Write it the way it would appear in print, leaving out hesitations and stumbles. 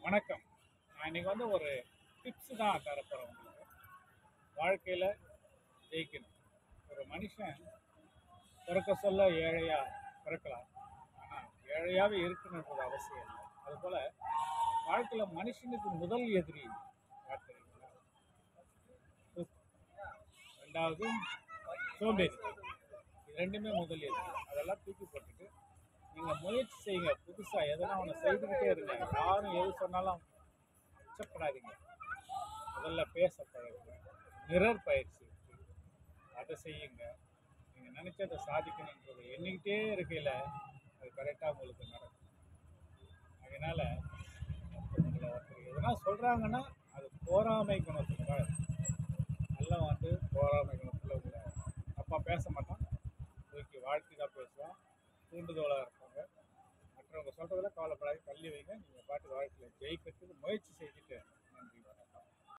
வணக்கம். நான் இன்னைக்கு ஒரு டிப்ஸ் தான் தரப்போகிறேன் உங்களுக்கு. வாழ்க்கையில் ஜெயிக்கணும். ஒரு மனுஷன் பிறக்க சொல்ல ஏழையா பிறக்கலாம். ஆனால் ஏழையாகவே இருக்கணுன்றது அவசியம் இல்லை. அதுபோல் வாழ்க்கையில் மனுஷனுக்கு முதல் எதிரி யார் தெரியுங்களா? தூக்கம். ரெண்டாவது சோம்பேறி. இது ரெண்டுமே முதல் எதிரி. அதெல்லாம் தூக்கி போட்டுட்டு நீங்கள் முயற்சி செய்யுங்க. புதுசாக எதனா ஒன்று செய்துக்கிட்டே இருங்க. யாரும் எது சொன்னாலும் அச்சப்படாதீங்க. முதல்ல பேச பழகுங்க. மிரர் பயிற்சி இருக்கு, அதை செய்யுங்க. நீங்கள் நினச்சதை சாதிக்கணுன்றதை எண்ணிக்கிட்டே இருக்கையில் அது கரெக்டாக உங்களுக்கு நடக்கும். அதனால் உங்களை ஒருத்தர் எதனா சொல்கிறாங்கன்னா அது போராமை குணத்துக்காக. நல்லா போராமை குணத்தில் உங்களை தப்பாக பேச மாட்டான், தூக்கி வாழ்க்கை தான் பேசுவான், தூண்டுதோளாக இருப்பாங்க. மற்றவங்க சொல்கிறதில் கவலைப்படாது, தள்ளி வைங்க. நீங்கள் பாட்டு வாழ்க்கையில் ஜெயிக்க